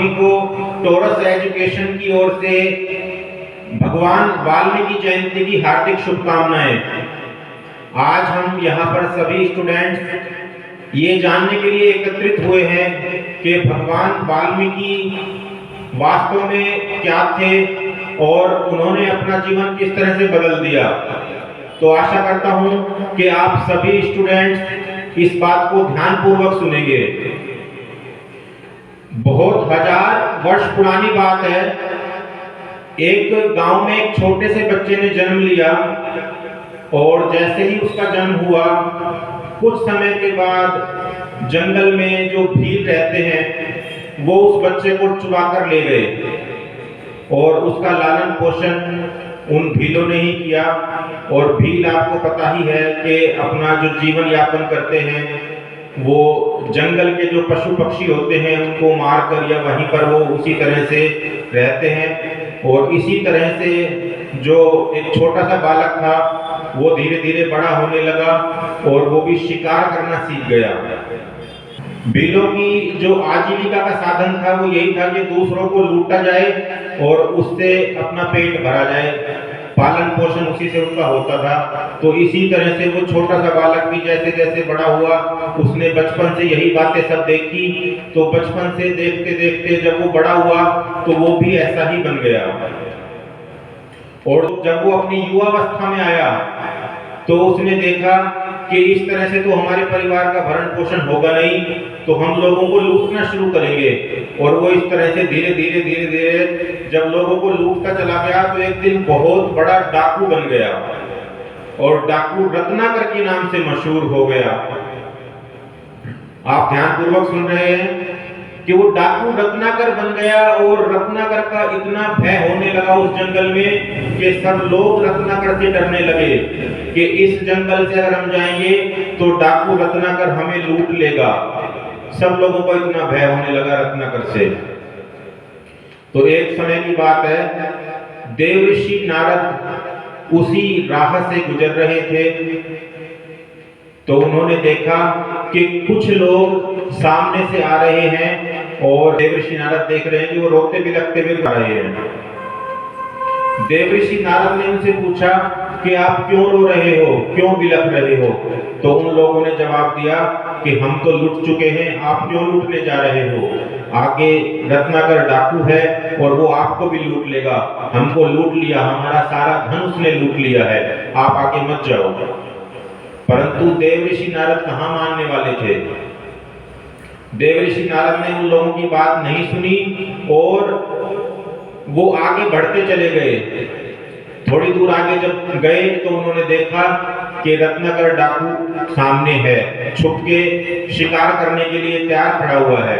सभी को torus education की ओर से भगवान वाल्मीकि जयंती की हार्दिक शुभकामनाएं। आज हम यहाँ पर सभी स्टूडेंट्स ये जानने के लिए एकत्रित हुए हैं कि भगवान वाल्मीकि वास्तव में क्या थे और उन्होंने अपना जीवन किस तरह से बदल दिया। तो आशा करता हूँ कि आप सभी स्टूडेंट्स इस बात को ध्यानपूर्वक सुनेंगे। बहुत हजार वर्ष पुरानी बात है। एक गांव में एक छोटे से बच्चे ने जन्म लिया और जैसे ही उसका जन्म हुआ, कुछ समय के बाद जंगल में जो भील रहते हैं वो उस बच्चे को चुरा कर ले गए और उसका लालन पोषण उन भीलों ने ही किया। और भील आपको पता ही है कि अपना जो जीवन यापन करते हैं वो जंगल के जो पशु पक्षी होते हैं उनको मार कर या वहीं पर वो उसी तरह से रहते हैं। और इसी तरह से जो एक छोटा सा बालक था वो धीरे धीरे बड़ा होने लगा और वो भी शिकार करना सीख गया। भीलों की जो आजीविका का साधन था वो यही था कि दूसरों को लूटा जाए और उससे अपना पेट भरा जाए, पालन पोषण उसी से उनका होता था। तो इसी तरह से वो छोटा सा बालक भी जैसे जैसे बड़ा हुआ, उसने बचपन से यही बातें सब देखी। तो बचपन से देखते देखते जब वो बड़ा हुआ तो वो भी ऐसा ही बन गया। और जब वो अपनी युवावस्था में आया तो उसने देखा कि इस तरह से तो हमारे परिवार का भरण पोषण होगा नहीं, तो हम लोगों को लूटना शुरू करेंगे। और वो इस तरह से धीरे धीरे धीरे धीरे जब लोगों को लूटता चला गया तो एक दिन बहुत बड़ा डाकू बन गया और डाकू रत्नाकर के नाम से मशहूर हो गया। आप ध्यानपूर्वक सुन रहे हैं कि वो डाकू रत्नाकर बन गया और रत्नाकर का इतना भय होने लगा उस जंगल में कि सब लोग रत्नाकर से डरने लगे कि इस जंगल से अगर हम जाएंगे तो डाकू रत्नाकर हमें लूट लेगा। सब लोगों को इतना भय होने लगा रत्नाकर से। तो एक समय की बात है, देवऋषि नारद उसी राह से गुजर रहे थे तो उन्होंने देखा कि कुछ लोग सामने से आ रहे हैं और देवऋषि नारद देख रहे हैं कि वो रोते बिलखते हुए आ रहे हैं। देवऋषि नारद ने उनसे पूछा कि आप क्यों रो रहे हो, क्यों बिलख रहे हो? तो उन लोगों ने जवाब दिया कि हम तो लूट चुके हैं, आप क्यों लूटने जा रहे हो? आगे रत्नाकर डाकू है और वो आपको भी लूट लेगा। हमको लूट लिया, हमारा सारा धन उसने लूट लिया है, आप आगे मत जाओ। परंतु देवऋषि नारद कहाँ मानने वाले थे। देवऋषि नारद ने उन लोगों की बात नहीं सुनी और वो आगे बढ़ते चले गए। थोड़ी दूर आगे जब गए तो उन्होंने देखा कि रत्नाकर डाकू सामने है, छुप के शिकार करने के लिए तैयार खड़ा हुआ है।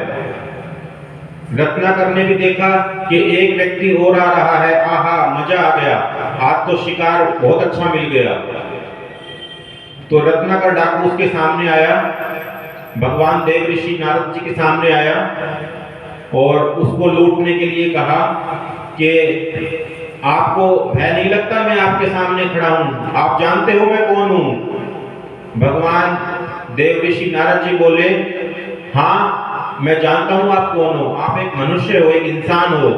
रत्नाकर ने भी देखा कि एक व्यक्ति और आ रहा है, आहा मजा आ गया, आज तो शिकार बहुत अच्छा मिल गया। तो रत्नाकर डाकू उसके सामने आया, भगवान देवऋषि नारद जी के सामने आया और उसको लूटने के लिए कहा कि आपको भय नहीं लगता, मैं आपके सामने खड़ा हूं, आप जानते हो मैं कौन हूं? भगवान देवऋषि नारद जी बोले, हाँ मैं जानता हूं आप कौन हो, आप एक मनुष्य हो, एक इंसान हो।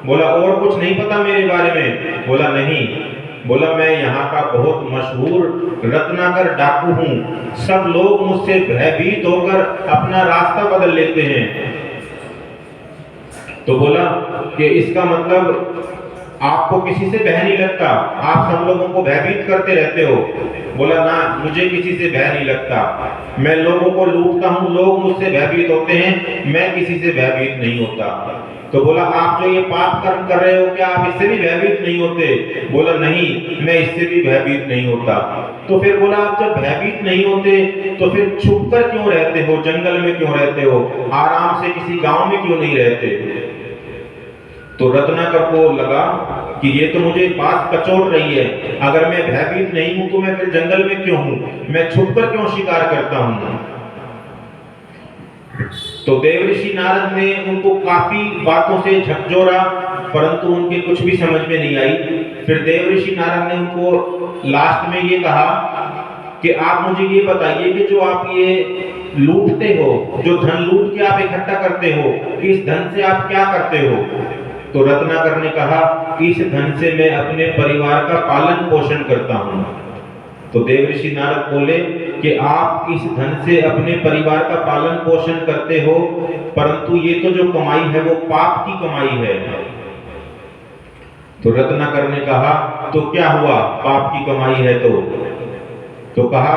बोला और कुछ नहीं पता मेरे बारे में? बोला नहीं। बोला मैं यहाँ का बहुत मशहूर रत्नाकर डाकू हूँ, सब लोग मुझसे भयभीत होकर अपना रास्ता बदल लेते हैं। तो बोला कि इसका मतलब आपको किसी से भय नहीं लगता, आप सब लोगों को भयभीत करते रहते हो? बोला ना, मुझे किसी से भय नहीं लगता, मैं लोगों को लूटता हूँ, लोग मुझसे भयभीत होते हैं, मैं किसी से भयभीत नहीं होता। तो बोला आप जो ये पाप कर्म कर रहे हो क्या आप इससे भी भयभीत नहीं होते? बोला नहीं, मैं इससे भी भयभीत नहीं होता। तो फिर बोला आप जब भयभीत नहीं होते तो फिर छुपकर क्यों रहते हो, जंगल में क्यों रहते हो, आराम से किसी गांव में क्यों नहीं रहते? तो रत्नाकर को लगा कि ये तो मुझे बात कचोट रही है, अगर मैं भयभीत नहीं हूं तो मैं फिर जंगल में क्यों हूं, मैं छुपकर क्यों शिकार करता हूं? तो देवऋषि नारद ने उनको काफी बातों से झकझोरा परंतु उनके कुछ भी समझ में नहीं आई। फिर देवऋषि नारद ने उनको लास्ट में ये कहा कि आप मुझे ये बताइए कि जो आप ये लूटते हो, जो धन लूट के आप इकट्ठा करते हो, इस धन से आप क्या करते हो? तो रत्नाकर ने कहा, इस धन से मैं अपने परिवार का पालन पोषण करता हूँ। तो देवऋषि नारद बोले कि आप इस धन से अपने परिवार का पालन पोषण करते हो, परंतु ये तो जो कमाई है वो पाप की कमाई है। तो रत्नाकर ने कहा, तो क्या हुआ, पाप की कमाई है तो कहा,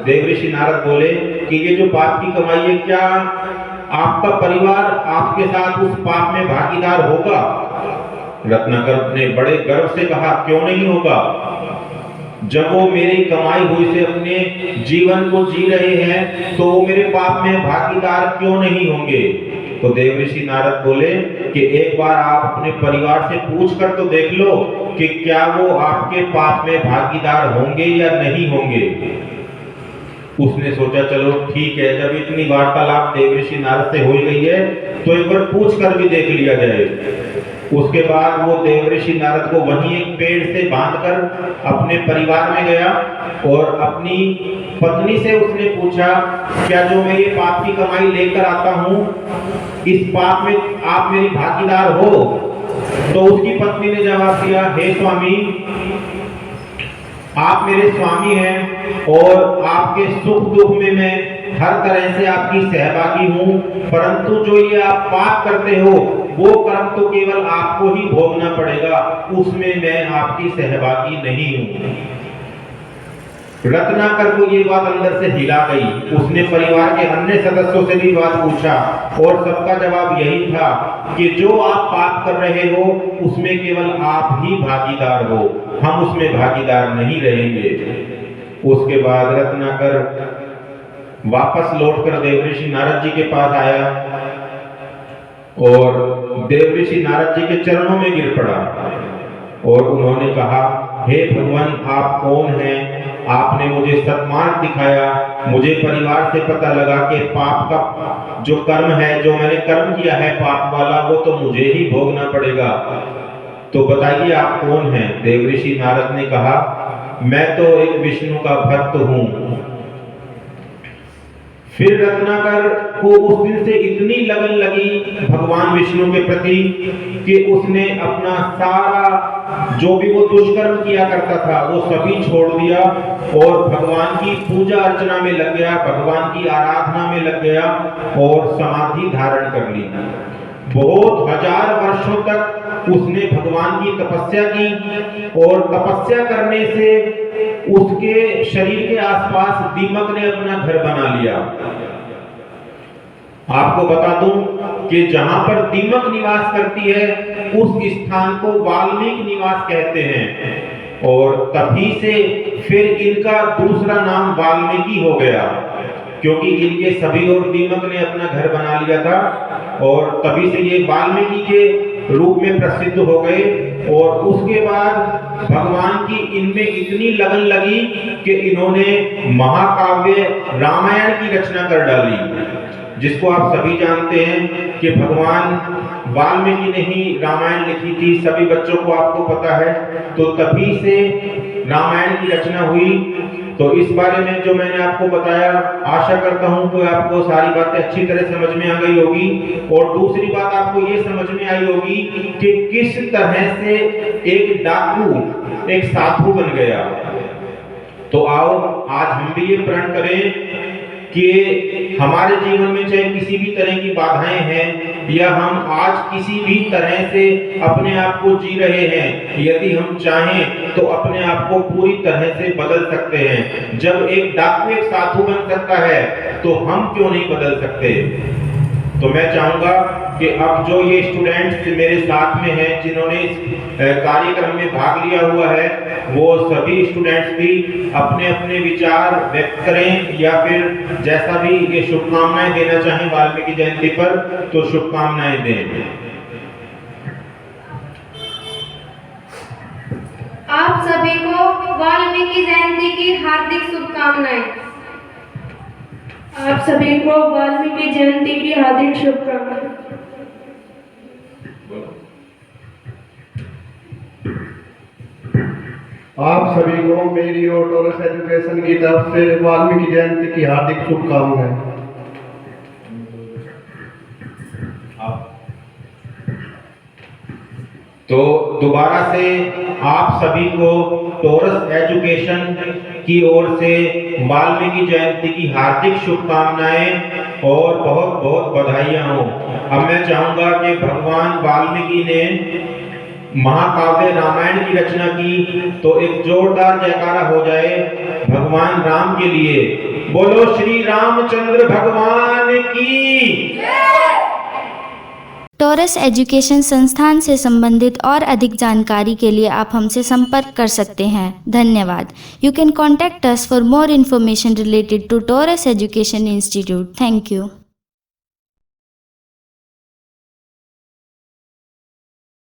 देवऋषि नारद बोले कि ये जो पाप की कमाई है, क्या आपका परिवार आपके साथ उस पाप में भागीदार होगा? रत्नाकर ने बड़े गर्व से कहा, क्यों नहीं होगा? जब वो मेरी कमाई हुई से अपने जीवन को जी रहे हैं तो वो मेरे पाप में भागीदार क्यों नहीं होंगे? तो देवऋषि नारद बोले कि एक बार आप अपने परिवार से पूछ कर तो देख लो कि क्या वो आपके पाप में भागीदार होंगे या नहीं होंगे। उसने सोचा चलो ठीक है, जब इतनी वार्तालाप देवऋषि नारद से हो ही गई है तो एक बार पूछ कर भी देख लिया जाए। उसके बाद वो देवऋषि नारद को वहीं एक पेड़ से बांधकर अपने परिवार में गया और अपनी पत्नी से उसने पूछा, क्या जो मैं ये पाप की कमाई लेकर आता हूँ, इस पाप में आप मेरी भागीदार हो? तो उसकी पत्नी ने जवाब दिया, हे स्वामी, आप मेरे स्वामी हैं और आपके सुख दुख में मैं हर तरह से आपकी सहभागी हूं, परंतु जो ये आप पाप करते हो वो कर्म तो केवल आपको ही भोगना पड़ेगा, उसमें मैं आपकी सहभागी नहीं हूं। रत्नाकर को ये बात अंदर से हिला गई। उसने परिवार के अन्य सदस्यों से भी बात पूछा और सबका जवाब यही था कि जो आप पाप कर रहे हो उसमें केवल आप ही भागीदार हो, हम उसमें भागीदार नहीं रहेंगे। उसके बाद रत्नाकर वापस लौटकर देवऋषि नारद जी के पास आया और देवऋषि नारद जी के चरणों में गिर पड़ा और उन्होंने कहा, हे भगवान, आप कौन हैं? आपने मुझे सत्मार्ग दिखाया, मुझे परिवार से पता लगा कि पाप का जो कर्म है, जो मैंने कर्म किया है पाप वाला, वो तो मुझे ही भोगना पड़ेगा। तो बताइए आप कौन हैं? देवऋषि नारद ने कहा, मैं तो एक विष्णु का भक्त हूं। फिर रत्नाकर को उस दिन से इतनी लगन लगी भगवान विष्णु के प्रति कि उसने अपना सारा जो भी वो दुष्कर्म किया करता था वो सभी छोड़ दिया और भगवान की पूजा अर्चना में लग गया, भगवान की आराधना में लग गया और समाधि धारण कर ली। बहुत हजार वर्षों तक उसने भगवान की तपस्या की और तपस्या करने से उसके शरीर के आसपास दीमक ने अपना घर बना लिया। आपको बता दूं कि जहां पर दीमक निवास करती है उस स्थान को वाल्मीकि निवास कहते हैं और तभी से फिर इनका दूसरा नाम वाल्मीकि हो गया, क्योंकि इनके सभी और दीमक ने अपना घर बना लिया था और तभी से ये वाल्मीकि के रूप में प्रसिद्ध हो गए। और उसके बाद भगवान की इनमें इतनी लगन लगी कि इन्होंने महाकाव्य रामायण की रचना कर डाली, जिसको आप सभी जानते हैं कि भगवान वाल्मीकि ने ही रामायण लिखी थी, सभी बच्चों को आपको पता है। तो तभी से रामायण की रचना हुई। तो इस बारे में जो मैंने आपको बताया, आशा करता हूं कि आपको सारी बातें अच्छी तरह समझ में आ गई होगी। और दूसरी बात आपको ये समझ में आई होगी कि किस तरह से एक डाकू एक साधु बन गया। तो आओ आज हम भी ये प्रण करें कि हमारे जीवन में चाहे किसी भी तरह की बाधाएं हैं या हम आज किसी भी तरह से अपने आप को जी रहे हैं, यदि हम चाहें तो अपने आप को पूरी तरह से बदल सकते हैं। जब एक डाकू एक साधु बन सकता है तो हम क्यों नहीं बदल सकते? तो मैं चाहूंगा कि अब जो ये स्टूडेंट्स मेरे साथ में हैं, जिन्होंने इस कार्यक्रम में भाग लिया हुआ है, वो सभी स्टूडेंट्स भी अपने अपने विचार व्यक्त करें या फिर जैसा भी ये शुभकामनाएं देना चाहें वाल्मीकि जयंती पर, तो शुभकामनाएं दें। आप सभी को वाल्मीकि जयंती की हार्दिक शुभकामनाएं। आप सभी को वाल्मीकि जयंती की हार्दिक शुभकामनाएं। आप सभी को मेरी और टोरस एजुकेशन की तरफ से वाल्मीकि जयंती की हार्दिक शुभकामनाएं। तो दोबारा से आप सभी को टोरस एजुकेशन की ओर से वाल्मीकि जयंती की हार्दिक शुभकामनाएं और बहुत बहुत बधाइयां हो। अब मैं चाहूंगा कि भगवान वाल्मीकि ने महाकाव्य रामायण की रचना की, तो एक जोरदार जयकारा हो जाए भगवान राम के लिए। बोलो श्री रामचंद्र भगवान की। टोरस एजुकेशन संस्थान से संबंधित और अधिक जानकारी के लिए आप हमसे संपर्क कर सकते हैं। धन्यवाद। You can contact us for more information related to Torus education institute. Thank you.